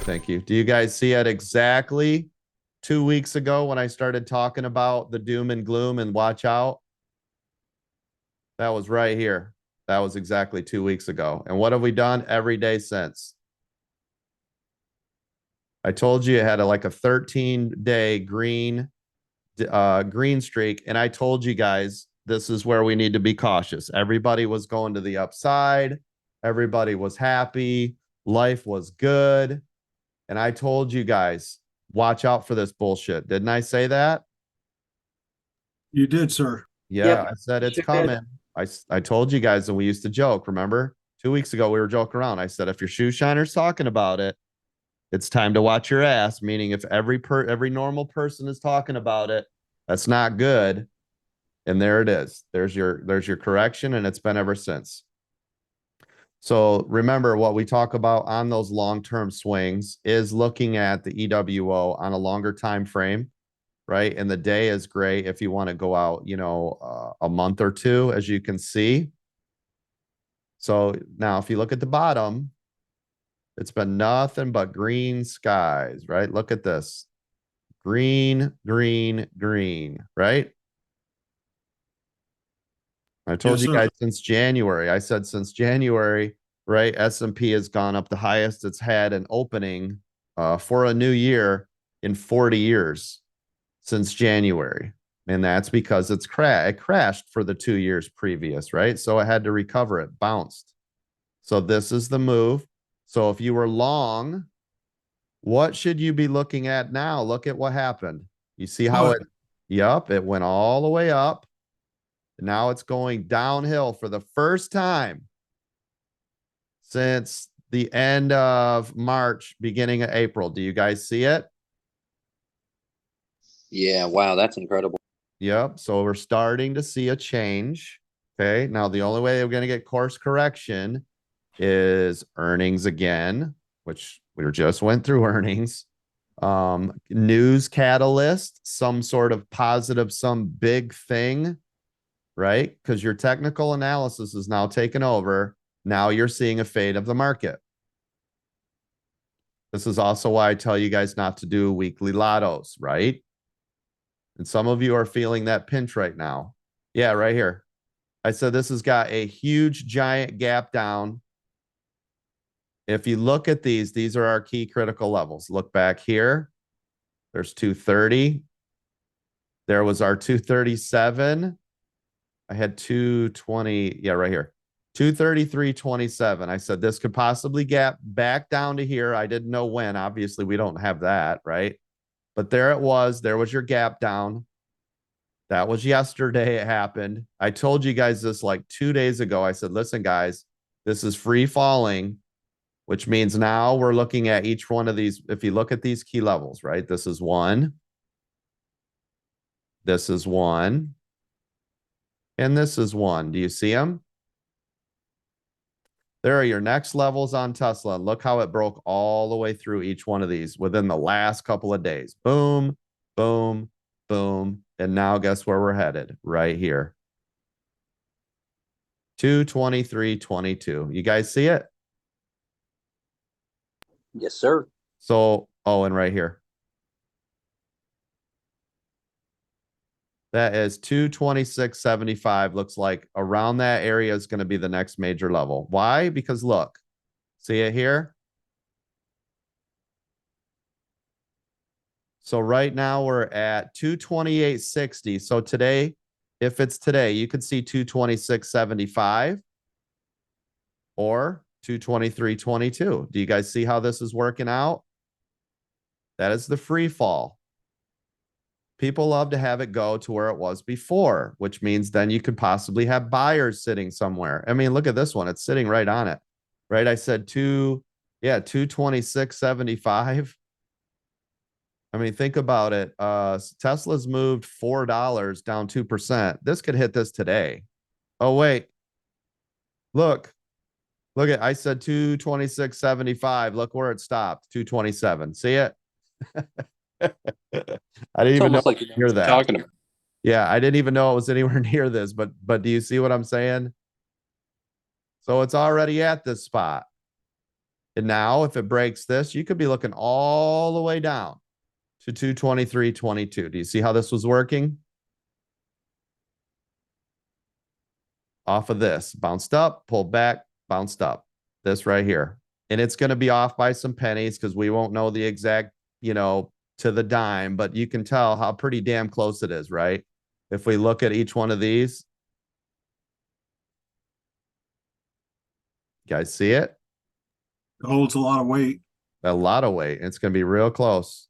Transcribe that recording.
Thank you. Do you guys see it exactly 2 weeks ago when I started talking about the doom and gloom and watch out? That was right here. That was exactly 2 weeks ago. And what have we done every day since? I told you it had like a 13-day green streak, and I told you guys this is where we need to be cautious. Everybody was going to the upside. Everybody was happy. Life was good. And I told you guys, watch out for this bullshit. Didn't I say that? You did, sir. Yeah, Yep. I said it's Sure did. coming. I told you guys, and we used to joke. Remember, 2 weeks ago we were joking around. I said if your shoe shiner's talking about it, it's time to watch your ass. Meaning, if every normal person is talking about it, that's not good. And there it is. There's your correction, and it's been ever since. So remember, what we talk about on those long-term swings is looking at the EWO on a longer time frame, right? And the day is great if you want to go out, a month or two, as you can see. So now if you look at the bottom, it's been nothing but green skies, right? Look at this. Green, green, green, right? I told Yes, you sir. guys since January. I said since January, right? S&P has gone up the highest it's had an opening for a new year in 40 years since January. And that's because it crashed for the 2 years previous, right? So it had to recover, it bounced. So this is the move. So if you were long, what should you be looking at now? Look at what happened. You see how it went all the way up. Now it's going downhill for the first time since the end of March, beginning of April. Do you guys see it? Yeah, wow, that's incredible. Yep. So we're starting to see a change. Okay. Now, the only way we're going to get course correction is earnings again, which we just went through earnings. News catalyst, some sort of positive, some big thing, right? Because your technical analysis is now taken over. Now you're seeing a fade of the market. This is also why I tell you guys not to do weekly lottos, right? And some of you are feeling that pinch right now. Yeah, right here. I said this has got a huge, giant gap down. If you look at these are our key critical levels. Look back here. There's 230. There was our 237. I had 220. Yeah, right here. 233.27. I said this could possibly gap back down to here. I didn't know when. Obviously, we don't have that, right? But there it was. There was your gap down. That was yesterday. It happened. I told you guys this like 2 days ago. I said, listen, guys, this is free falling, which means now we're looking at each one of these. If you look at these key levels, right? This is one. This is one. And this is one. Do you see them? There are your next levels on Tesla. Look how it broke all the way through each one of these within the last couple of days. Boom, boom, boom. And now guess where we're headed? Right here. 223.22. You guys see it? Yes, sir. So, and right here. That is 226.75. Looks like around that area is going to be the next major level. Why? Because look, see it here? So right now we're at 228.60. So today, if it's today, you could see 226.75 or 223.22. Do you guys see how this is working out? That is the free fall. People love to have it go to where it was before, which means then you could possibly have buyers sitting somewhere. I mean, look at this one. It's sitting right on it, right? I said 226.75. I mean, think about it. Tesla's moved $4 down 2%. This could hit this today. Oh, wait. Look. Look at I said 226.75. Look where it stopped. 227. See it? I didn't It's even know almost like you know near what you're that. talking about. Yeah, I didn't even know it was anywhere near this, but do you see what I'm saying? So it's already at this spot. And now if it breaks this, you could be looking all the way down to 223.22. Do you see how this was working? Off of this, bounced up, pulled back, bounced up. This right here. And it's going to be off by some pennies because we won't know the exact, to the dime, but you can tell how pretty damn close it is, right? If we look at each one of these. You guys see it? It holds a lot of weight. A lot of weight. It's going to be real close.